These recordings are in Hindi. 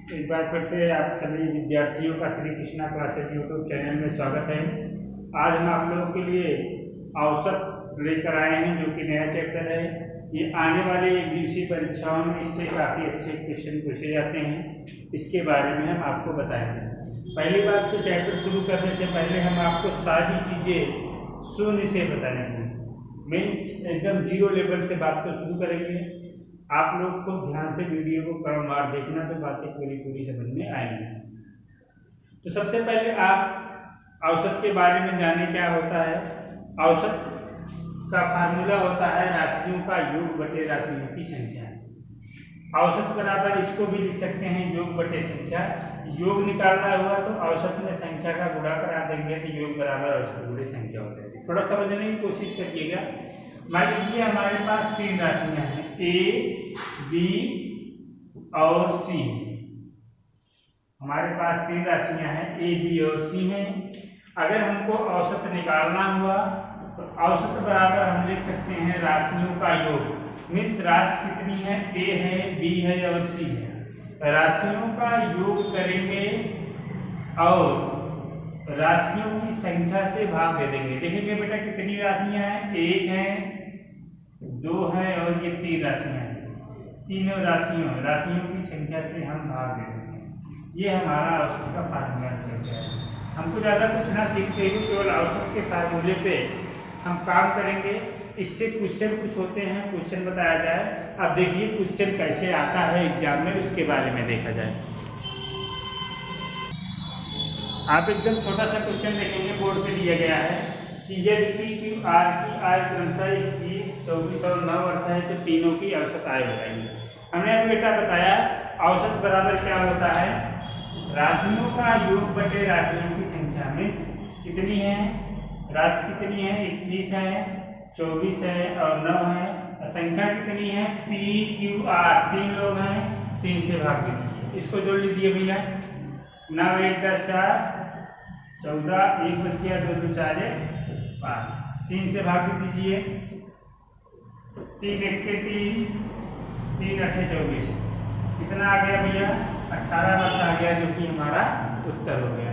एक बार फिर से आप सभी विद्यार्थियों का Shri Krishna classes YouTube channel में स्वागत है। आज हम आप लोगों के लिए औसत लेकर आए हैं, जो कि नया चैप्टर है। ये आने वाले एक दिवसीय परीक्षाओं में इससे काफ़ी अच्छे क्वेश्चन पूछे जाते हैं, इसके बारे में हम आपको बताएंगे। पहली बात तो चैप्टर शुरू करने से पहले हम आपको सारी चीज़ें शून्य से बताएंगे, मीन्स एकदम जीरो लेवल से बात को शुरू करेंगे। आप लोग को ध्यान से वीडियो को क्रमवार देखना, तो बातें पूरी समझ में आएंगी। तो सबसे पहले आप औसत के बारे में जाने क्या होता है। औसत का फार्मूला होता है राशियों का योग बटे राशियों की संख्या। औसत बराबर इसको भी लिख सकते हैं योग बटे संख्या। योग निकालना हुआ तो औसत में संख्या का गुणा करा देंगे तो योग बराबर औसत गुणे संख्या हो जाएगी। थोड़ा समझने की कोशिश करिएगा। मान लीजिए हमारे पास तीन राशियां हैं, ए, बी और सी। हमारे पास तीन राशियां हैं, ए, बी और सी हैं। अगर हमको औसत निकालना हुआ तो औसत बराबर हम लिख सकते हैं राशियों का योग। मीन्स राशि कितनी है, ए है, बी है और सी है। राशियों का योग करेंगे और राशियों की संख्या से भाग दे देंगे। देखेंगे बेटा कितनी राशियां हैं, एक है, दो है और ये तीन राशियां हैं। तीनों राशियों की संख्या से हम भाग दे देंगे। ये हमारा औसत का फार्मूला है। हमको ज़्यादा कुछ ना सीखते हुए केवल औसत के फार्मूले पे हम काम करेंगे। इससे क्वेश्चन कुछ होते हैं, क्वेश्चन बताया जाए। अब देखिए क्वेश्चन कैसे आता है एग्जाम में, उसके बारे में देखा जाए। आप एकदम छोटा सा क्वेश्चन देखेंगे, बोर्ड पे दिया गया है कि यदि पी क्यू आर की आयु क्रमशः 21, 24 और 9 वर्ष है तो तीनों की औसत आयु बताइए। हमने अभी बेटा बताया औसत बराबर क्या होता है, राशियों का योग बटे राशियों की संख्या। मीन्स कितनी है, राशि कितनी है, 21 है, 24 है और 9 है। संख्या कितनी है, पी क्यू आर, तीन लोग हैं, 3 से भाग दीजिए। इसको जोड़ लीजिए भैया, 9 1 10 4 14, 1 बच गया, 2 2 4 5, 3 से भाग दीजिए। 3 1 के 3, 3 8 24, कितना आ गया भैया, 18 वर्ष आ गया, जो कि हमारा उत्तर हो गया।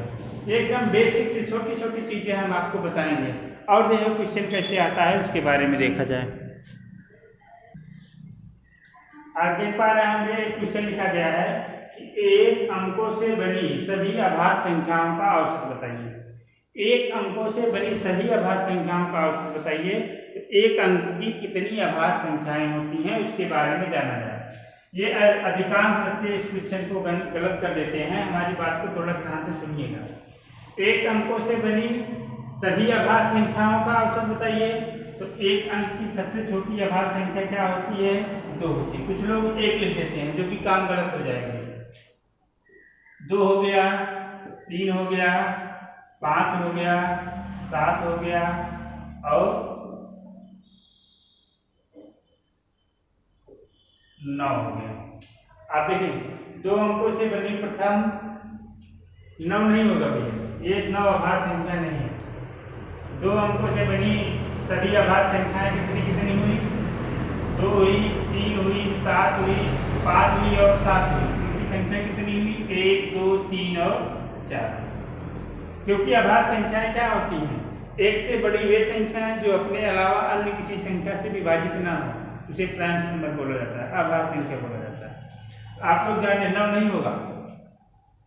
एकदम बेसिक से छोटी छोटी चीजें हम आपको बताएंगे। और देखो क्वेश्चन कैसे आता है उसके बारे में देखा जाए। आप देख पा रहे होंगे क्वेश्चन लिखा गया है कि एक अंकों से बनी सभी अभाज्य संख्याओं का औसत बताइए। एक अंकों से बनी सभी अभाज्य संख्याओं का औसत बताइए। तो एक अंक की कितनी अभाज्य संख्याएं होती हैं उसके बारे में जाना जाए। ये अधिकांश बच्चे इस क्वेश्चन को गलत कर देते हैं। हमारी बात को थोड़ा ध्यान से सुनिएगा। एक अंकों से बनी सभी अभाज्य संख्याओं का औसत बताइए। तो एक अंक की सबसे छोटी अभाज्य संख्या क्या होती है, 2 होती है। कुछ लोग 1 लिख देते हैं, जो कि काम गलत हो जाएगा। 2 हो गया, 3 हो गया, 5 हो गया, 7 हो गया और 9 हो गया। आप देखिए 2 अंकों से बनी प्रथम 9 नहीं होगा भैया, ये 9 अभाज्य संख्या नहीं है। 2 अंकों से बनी सभी अभाज्य संख्याएं कितनी हुई, 2 हुई, 3 हुई, 7 हुई, 5 हुई और 7 हुई। इनकी संख्या कितनी हुई, 1 2 3 और 4। क्योंकि अभाज्य संख्याएं क्या होती हैं, एक से बड़ी वे संख्याएं जो अपने अलावा अन्य किसी संख्या से विभाजित ना हो, उसे प्रांत नंबर बोला जाता है, अभाज्य संख्या बोला जाता है। आप लोग जाने 9 नहीं होगा,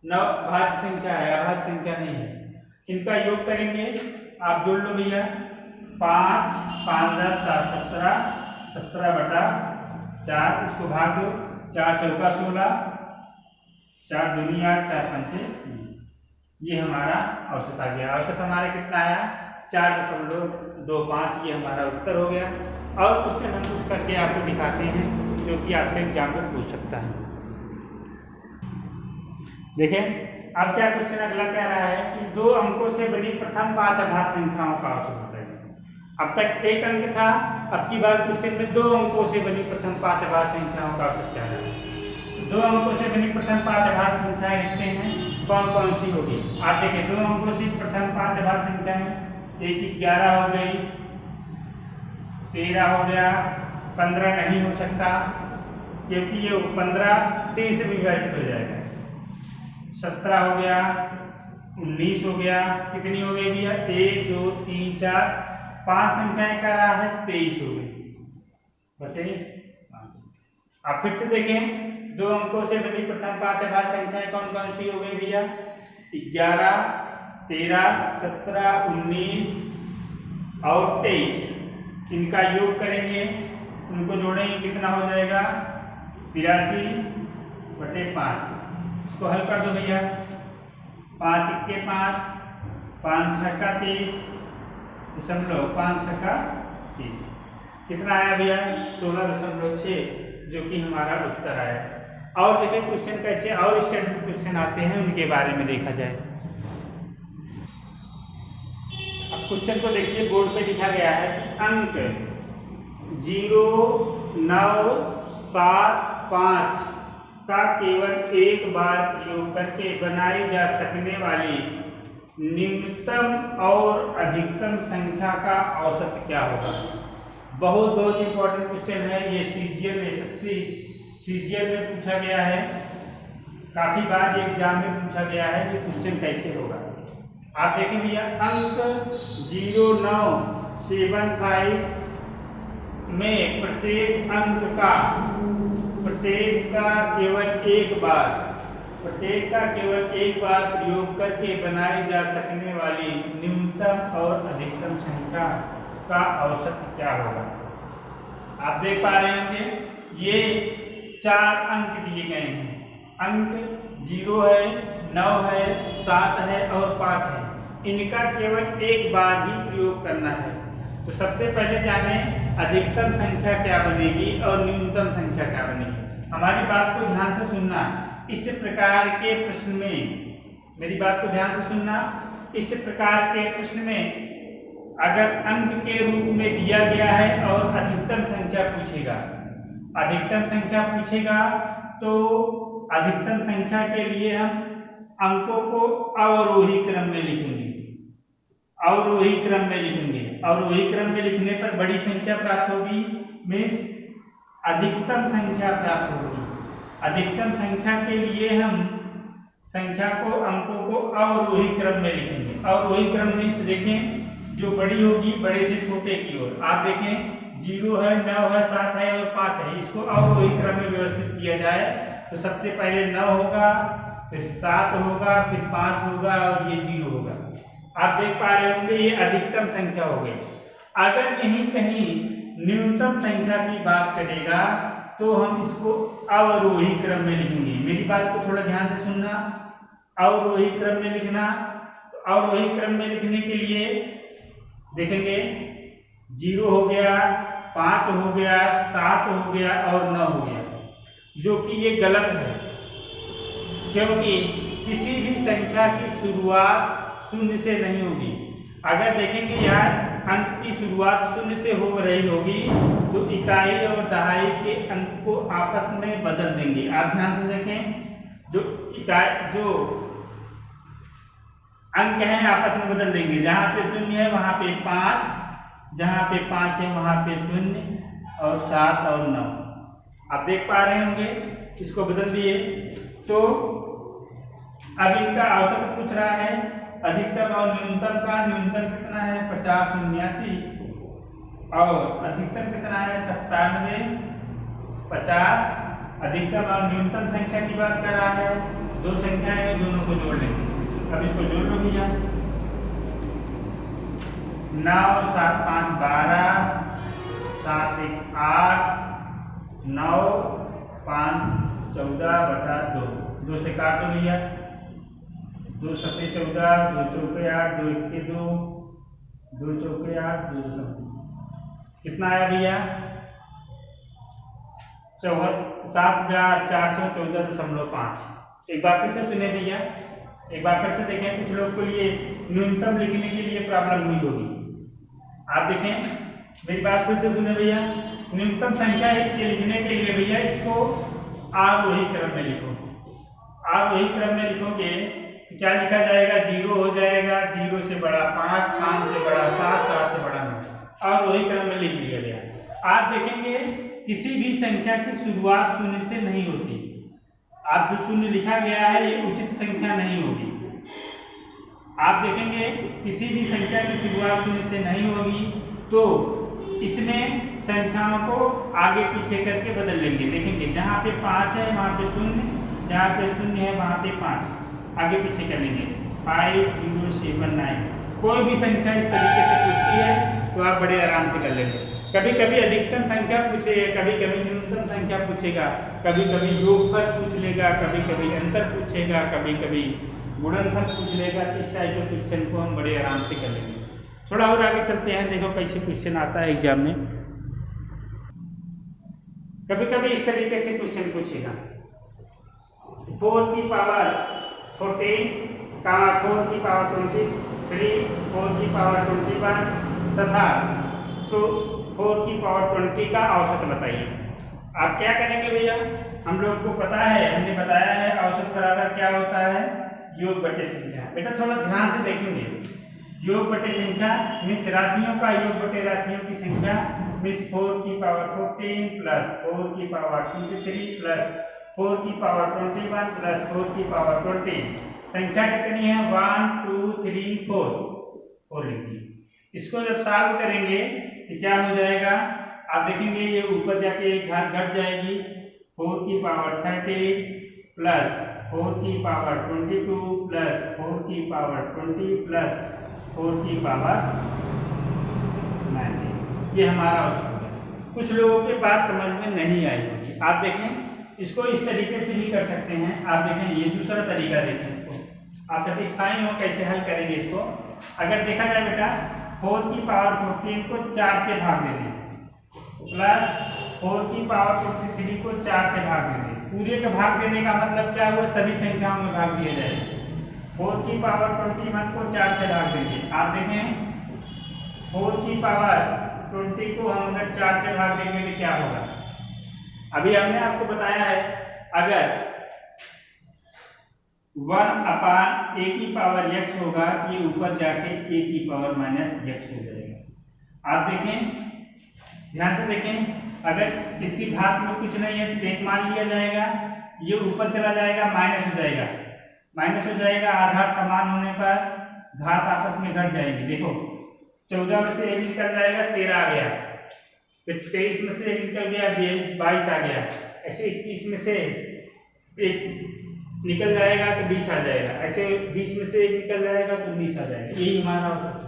9 भाज्य संख्या है, अभाज्य संख्या नहीं है। इनका योग करेंगे, आप जोड़ लो भैया, 5 5 10 7 17, 17 बटा 4, इसको भाग दो, 4 चौका 16, 4 दूनी 8, 4 पंचे 20। ये हमारा औसत आ गया। औसत हमारा कितना आया, 4.25। ये हमारा उत्तर हो गया। और क्वेश्चन हम कुछ करके आपको दिखाते हैं, जो कि आपसे एग्जाम में पूछ सकता है। देखें अब क्या क्वेश्चन अगला कह रहा है कि 2 अंकों से बनी प्रथम 5 अभाज्य संख्याओं का औसत बताइए। अब तक 1 अंक था, अब की बार क्वेश्चन में 2 अंकों से बनी प्रथम 5 अभाज्य संख्याओं का औसत क्या है। 2 अंकों से बनी प्रथम 5 अभाज्य संख्याएं लिखते हैं, कौन कौन सी होगी। आप देखिए 2 अंकों से प्रथम 5 अभाज्य संख्याएं, एक 11 हो गई, 13 हो गया, 15 नहीं हो सकता क्योंकि ये 15 3 से विभाजित हो जाएगा। 17 हो गया, 19 हो गया, कितनी हो गई भैया 1 2 3 4 5 संख्याएं का रहा है 23 हो गई। बताइए आप फिर से देखें 2 अंकों से बनी प्रथम पांच आधार संख्याएं कौन कौन सी हो गई भैया 11 13 17 19 और 23। इनका योग करेंगे, उनको जोड़ेंगे, कितना हो जाएगा 82/5। इसको हल कर दो भैया, 5 × 5 5 × 6 = 30 दशमलव 5 × 6 = 30। कितना आया भैया 16.6, जो कि हमारा उत्तर आया। और देखिए क्वेश्चन कैसे और स्टैंडर्ड क्वेश्चन आते हैं उनके बारे में देखा जाए। अब क्वेश्चन को देखिए, बोर्ड पे लिखा गया है कि अंक 0 9 7 5 का केवल एक बार प्रयोग करके बनाई जा सकने वाली न्यूनतम और अधिकतम संख्या का औसत क्या होगा। बहुत इंपॉर्टेंट क्वेश्चन है ये, सीजीएल एसएससी सीजीएल में पूछा गया है, काफी बार एग्जाम में पूछा गया है। ये क्वेश्चन कैसे होगा आप देखें भैया, अंक 0 9 7 5 में प्रत्येक का केवल एक बार प्रयोग करके बनाई जा सकने वाली न्यूनतम और अधिकतम संख्या का औसत क्या होगा। आप देख पा रहे होंगे ये 4 अंक दिए गए हैं, अंक 0 है 9 है 7 है और 5 है। इनका केवल एक बार ही प्रयोग करना है। तो सबसे पहले जाने अधिकतम संख्या क्या बनेगी और न्यूनतम संख्या क्या बनेगी। हमारी बात को ध्यान से सुनना, इस प्रकार के प्रश्न में मेरी बात को ध्यान से सुनना, इस प्रकार के प्रश्न में अगर अंक के रूप में दिया गया है और अधिकतम संख्या पूछेगा तो अधिकतम संख्या के लिए हम अंकों को अवरोही क्रम में लिखेंगे। अवरोही क्रम में लिखने पर बड़ी संख्या प्राप्त होगी, मीन्स अधिकतम संख्या प्राप्त होगी। अधिकतम संख्या के लिए हम संख्या को अंकों को अवरोही क्रम में लिखेंगे। अवरोही क्रम में इसे देखें, जो बड़ी होगी बड़े से छोटे की ओर। आप देखें 0 है 9 है 7 है और 5 है, इसको अवरोही क्रम में व्यवस्थित किया जाए तो सबसे पहले 9 होगा, फिर 7 होगा, फिर 5 होगा और ये 0 होगा। आप देख पा रहे होंगे ये अधिकतम संख्या हो गई। अगर कहीं न्यूनतम संख्या की बात करेगा तो हम इसको अवरोही क्रम में लिखेंगे। मेरी बात को थोड़ा ध्यान से सुनना, अवरोही क्रम में लिखना। तो अवरोही क्रम में लिखने के लिए देखेंगे 0 हो गया, 5 हो गया, 7 हो गया और 9 हो गया, जो कि ये गलत है, क्योंकि किसी भी संख्या की शुरुआत 0 से नहीं होगी। अगर देखेंगे यार अंक की शुरुआत 0 से हो रही होगी तो इकाई और दहाई के अंक को आपस में बदल देंगे। आप ध्यान से देखें, जो अंक हैं आपस में बदल देंगे। जहां पे 0 है वहां पे 5, जहां पे 5 है वहां पे 0 और 7 और 9। आप देख पा रहे होंगे, इसको बदल दिए। तो अब इनका औसत पूछ रहा है अधिकतम और न्यूनतम का। न्यूनतम कितना है 50 79 और अधिकतम कितना है 97 50। अधिकतम और न्यूनतम संख्या की बात कर रहा है, 2 संख्याएं हैं, दोनों को जोड़ लेंगे। अब इसको जोड़ लो भैया, 9 7 5 12 7 1 8 9 5 14/2। 2 से काट दो भैया, 2 7 14 2 चौके 8 2 1 2 2 चौके 8 2 7। कितना आया भैया 741414.5। एक बार फिर से सुने भैया, एक बार फिर से देखें, कुछ लोग को लिए न्यूनतम लिखने के लिए प्रॉब्लम हुई होगी। आप देखें, मेरी बात फिर से सुने भैया, न्यूनतम संख्या लिखने के लिए भैया इसको आरोही क्रम में लिखो। आरोही क्रम में लिखोगे तो क्या लिखा जाएगा, 0 हो जाएगा, 0 से बड़ा 5, 5 से बड़ा 7, 7 से बड़ा 9। आरोही क्रम में लिख लिया गया। आप देखेंगे किसी भी संख्या की शुरुआत 0 से नहीं होती। आप जो शून्य लिखा गया है ये उचित संख्या नहीं होगी। आप देखेंगे किसी भी संख्या की शुरुआत शून्य से नहीं होगी तो इसमें संख्याओं को आगे पीछे करके बदल लेंगे। देखेंगे जहाँ पे 5 है वहाँ पे शून्य, जहाँ पे शून्य है वहाँ पे 5 आगे पीछे कर लेंगे। 5 0 7 9 कोई भी संख्या इस तरीके से पूछती है तो आप बड़े आराम से कर लेंगे। कभी कभी अधिकतम संख्या पूछेगा, कभी कभी न्यूनतम संख्या पूछेगा, कभी कभी योगफल पूछ लेगा, कभी कभी अंतर पूछेगा, कभी कभी गुणनफल पूछ लेगा। इस टाइप के क्वेश्चन को हम बड़े आराम से कर लेंगे। थोड़ा और आगे चलते हैं, देखो कैसे क्वेश्चन आता है एग्जाम में। कभी कभी इस तरीके से क्वेश्चन पूछेगा 4 की पावर 14, 4 की पावर 23, 4 की पावर 21 तथा तो 4 की पावर 20 का औसत बताइए। आप क्या करेंगे भैया, हम लोग को पता है, हमने बताया है औसत बराबर क्या होता है, योग बटे संख्या। बेटा थोड़ा ध्यान से देखेंगे, योग बटे संख्या मीन्स राशियों का योग बटे राशियों की संख्या मीन्स 4 की पावर 14 प्लस 4 की पावर 23 प्लस 4 की पावर 21 प्लस 4 की पावर 20। संख्या कितनी है 1 2 3 4 लिखिए। इसको जब सॉल्व करेंगे तो क्या हो जाएगा, आप देखेंगे ये ऊपर जाके एक घात घट जाएगी। 4 की पावर 30 प्लस 4 की पावर 22 प्लस 4 की पावर 20 प्लस 4 की पावर 90। ये हमारा औसत है। कुछ लोगों के पास समझ में नहीं आई होगी। आप देखें इसको इस तरीके से भी कर सकते हैं। आप देखें ये दूसरा तरीका देखें, इसको आप सेटिस्फाई हो कैसे हल करेंगे इसको। अगर देखा जाए बेटा 4 की पावर 14 को 4 से भाग दे दें प्लस 4 की पावर 23 को 4 से भाग दे दें। पूरे का भाग देने का मतलब क्या हुआ, सभी संख्याओं में भाग दिया जाए। 4 की पावर 21 को 4 से भाग देंगे। आप देखें 4 की पावर 20 को हम अगर 4 से भाग देंगे तो क्या होगा। अभी हमने आपको बताया है अगर 1/a की पावर x होगा ये ऊपर जाके a की पावर -x हो जाएगा। आप देखें ध्यान से देखें, अगर इसकी घात में कुछ नहीं है तो एक मान लिया जाएगा, ये ऊपर चला जाएगा माइनस हो जाएगा, आधार समान होने पर घात आपस में घट जाएगी। देखो 14 में से 1 निकल जाएगा 13 आ गया, फिर 23 में से 1 निकल गया 22 आ गया, ऐसे 21 में से 1 निकल जाएगा तो 20 आ जाएगा, ऐसे 20 में से 1 निकल जाएगा तो 19 आ जाएगा। यही हमारा औसत है।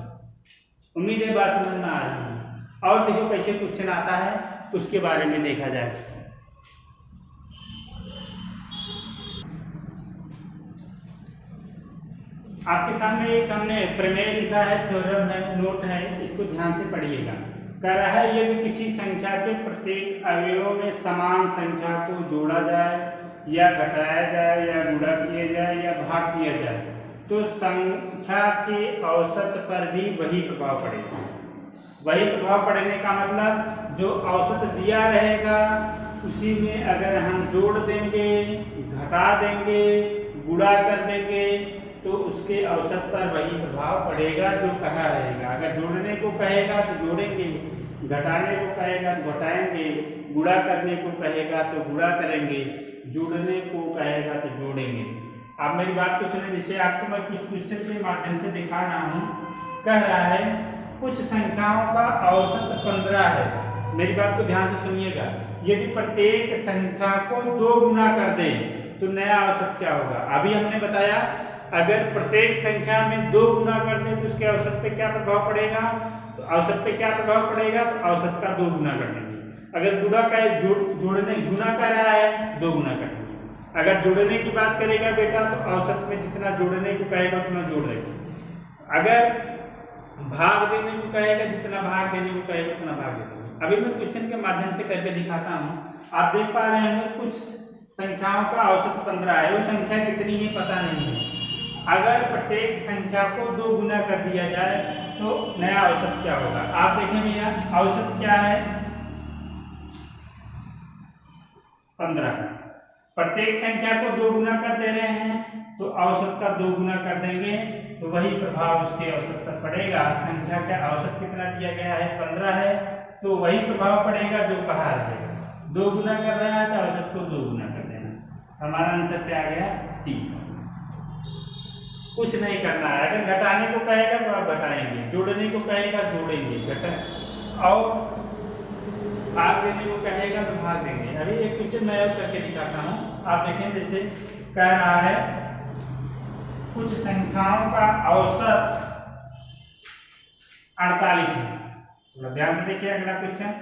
उम्मीद है बात समझ में आ रही है। और देखो कैसे क्वेश्चन आता है उसके बारे में देखा जाए। आपके सामने एक हमने प्रमेय लिखा है, थ्योरम है, नोट है, इसको ध्यान से पढ़िएगा। कह रहा है यदि किसी संख्या के प्रत्येक अवयवों में समान संख्या को जोड़ा जाए या घटाया जाए या गुणा किया जाए या भाग किया जाए तो संख्या के औसत पर भी वही प्रभाव पड़ेगा। वही प्रभाव पड़ने का मतलब जो औसत दिया रहेगा उसी में अगर हम जोड़ देंगे, घटा देंगे, गुणा कर देंगे तो उसके औसत पर वही प्रभाव पड़ेगा जो कहा रहेगा। अगर जोड़ने को कहेगा तो जोड़ेंगे, घटाने को कहेगा तो घटाएंगे, गुणा करने को कहेगा तो गुणा करेंगे, जोड़ने को कहेगा तो जोड़ेंगे। आप मेरी बात को सुने, जिसे आपको मैं कुछ क्वेश्चन के माध्यम से दिखा रहा हूँ। कह रहा है कुछ संख्याओं का औसत 15 है। मेरी बात को ध्यान से सुनिएगा। यदि प्रत्येक संख्या को 2 गुना कर दें तो नया औसत क्या होगा। अभी हमने बताया अगर प्रत्येक संख्या में 2 गुना कर दें तो उसके औसत पे क्या प्रभाव पड़ेगा, तो औसत पे क्या प्रभाव पड़ेगा, तो औसत का 2 गुना कर देंगे। अगर गुणा का जोड़ने गुना कर रहा है 2 गुना कर देंगे। अगर जोड़ने की बात करेगा बेटा तो औसत में जितना जोड़ने को कहेगा उतना जोड़ देंगे। अगर भाग देने को कहेगा जितना भाग देने को कहेगा उतना भाग देंगे। अभी मैं क्वेश्चन के माध्यम से करके दिखाता हूँ। आप देख पा रहे हैं कुछ संख्याओं का औसत 15 है, वो संख्या कितनी है पता नहीं है। अगर प्रत्येक संख्या को 2 गुना कर दिया जाए तो नया औसत क्या होगा। आप देखें भैया औसत क्या है 15। प्रत्येक संख्या को 2 गुना कर दे रहे हैं तो औसत का 2 गुना कर देंगे तो वही प्रभाव उसके औसत पर पड़ेगा। संख्या का औसत कितना दिया गया है 15 है तो वही प्रभाव पड़ेगा जो कहा है। 2 गुना कर रहा है तो औसत को 2 गुना कर देना। हमारा आंसर क्या आ गया 30। कुछ नहीं करना है, अगर घटाने को कहेगा तो आप घटाएंगे, जोड़ने को कहेगा जोड़ेंगे, और भाग देने को कहेगा तो भाग देंगे। अभी एक क्वेश्चन मैं और करके दिखाता हूँ, आप देखें। जैसे कह रहा है कुछ संख्याओं का औसत 48 है। तो ध्यान से देखिए अगला क्वेश्चन।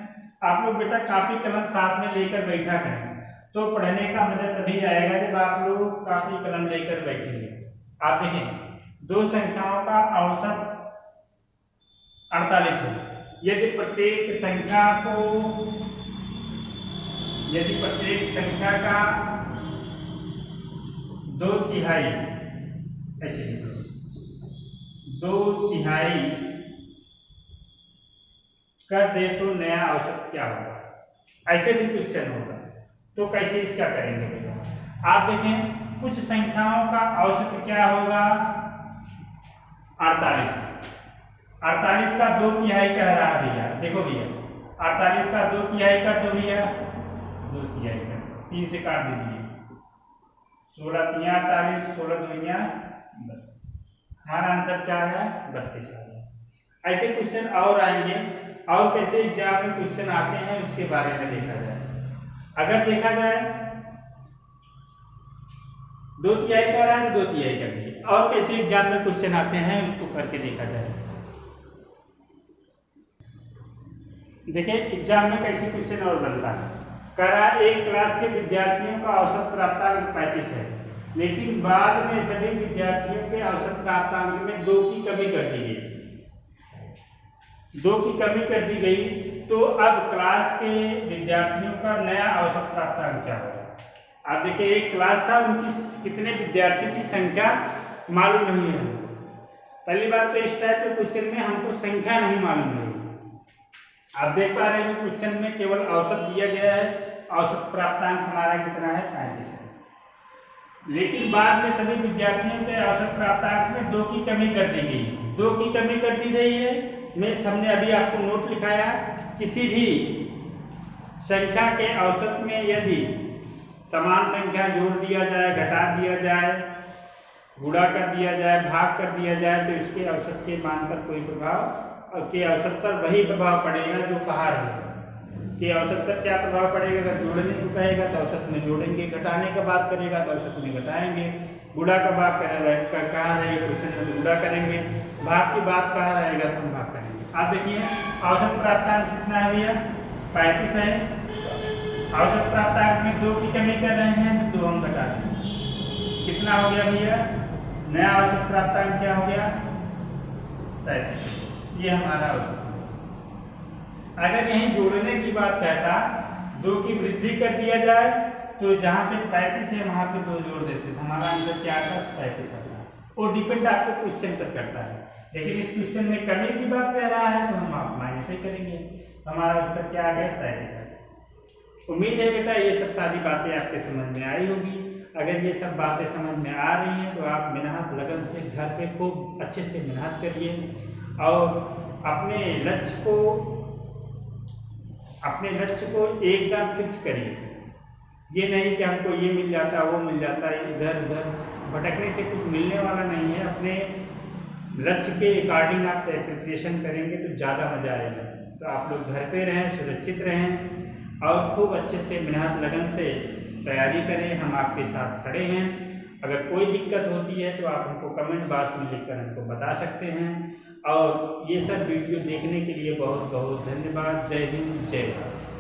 आप लोग बेटा कापी कलम साथ में लेकर बैठा करें, तो पढ़ने का मजा तभी आएगा जब आप लोग कापी कलम लेकर बैठेंगे। आप देखें दो संख्याओं का औसत 48 है। यदि प्रत्येक संख्या का 2/3 ऐसे लिख लो, 2/3 कर दे तो नया औसत क्या होगा। ऐसे भी क्वेश्चन होगा, तो कैसे इसका करेंगे बेटा। आप देखें कुछ संख्याओं का औसत क्या होगा 48। 48 का 2/3 कह रहा है भैया। देखो भैया 48 का 2/3 कर दो भैया, 2/3 कर 3 से काट दीजिए, 16×3 48, 16×2 हमारा आंसर क्या आया 32 आ गया। ऐसे क्वेश्चन और आएंगे, और कैसे एग्जाम में क्वेश्चन आते हैं उसके बारे में देखा जाए। अगर देखा जाए 2/3 कह रहा है तो 2/3 कर दिए, और कैसे एग्जाम में क्वेश्चन आते हैं उसको करके देखा जाए। देखिए एग्जाम में कैसे क्वेश्चन और बनता है। कह रहा है एक क्लास के विद्यार्थियों का औसत प्राप्तांक 35 है, लेकिन बाद में सभी विद्यार्थियों के औसत प्राप्तांक में 2 की कमी कर दी गई। 2 की कमी कर दी गई, तो अब क्लास के विद्यार्थियों का नया औसत प्राप्तांक क्या होगा। आप देखिए एक क्लास था, उनकी कितने विद्यार्थियों की संख्या मालूम नहीं है। पहली बात तो इस टाइप के क्वेश्चन में हमको संख्या नहीं मालूम है। आप देख पा रहे हैं क्वेश्चन में केवल औसत दिया गया है, औसत प्राप्तांक हमारा कितना है 35 है, लेकिन बाद में सभी विद्यार्थियों के औसत प्राप्तांक में 2 की कमी कर दी गई। 2 की कमी कर दी गई है में हमने अभी आपको नोट लिखाया, किसी भी संख्या के औसत में यदि समान संख्या जोड़ दिया जाए, घटा दिया जाए, गुणा कर दिया जाए, भाग कर दिया जाए, तो इसके औसत के मान पर कोई प्रभाव के औसत पर वही प्रभाव पड़ेगा जो बाहर है। कि औसत पर क्या प्रभाव पड़ेगा, अगर जोड़ने को कहेगा तो औसत में जोड़ेंगे, घटाने का बात करेगा तो औसत में घटाएंगे, गुणा का बात करेगा कहाँ रहेगा क्वेश्चन में गुणा करेंगे, भाग की बात कहाँ रहेगा तो हम भाग करेंगे। आप देखिए औसत प्राप्तांक कितना है भैया 35 है। औसत प्राप्तांक में 2 की कमी कर रहे हैं तो 2 हम घटा देंगे, कितना हो गया भैया नया औसत प्राप्तांक क्या हो गया 35। ये हमारा औसत। अगर यहीं जोड़ने की बात कहता 2 की वृद्धि कर दिया जाए तो जहाँ पे 35 है वहाँ पे 2 जोड़ देते तो हमारा आंसर क्या आता 37 आता। वो डिपेंड आपके क्वेश्चन पर करता है, लेकिन इस क्वेश्चन में कमी की बात कह रहा है तो हम आप माइनस ही करेंगे। हमारा उत्तर क्या आ गया 37 आ गया। उम्मीद है बेटा ये सब सारी बातें आपके समझ में आई होगी। अगर ये सब बातें समझ में आ रही हैं तो आप मेहनत लगन से घर पे खूब अच्छे से मेहनत करिए और अपने लक्ष्य को एकदम फिक्स करिए। ये नहीं कि हमको ये मिल जाता वो मिल जाता, इधर उधर भटकने से कुछ मिलने वाला नहीं है। अपने लक्ष्य के अकॉर्डिंग आप प्रिपरेशन करेंगे तो ज़्यादा मजा आएगा। तो आप लोग घर पे रहें, सुरक्षित रहें और खूब अच्छे से मेहनत लगन से तैयारी करें। हम आपके साथ खड़े हैं। अगर कोई दिक्कत होती है तो आप हमको कमेंट बॉक्स में लिखकर हमको बता सकते हैं। और ये सब वीडियो देखने के लिए बहुत बहुत धन्यवाद। जय हिंद, जय भारत।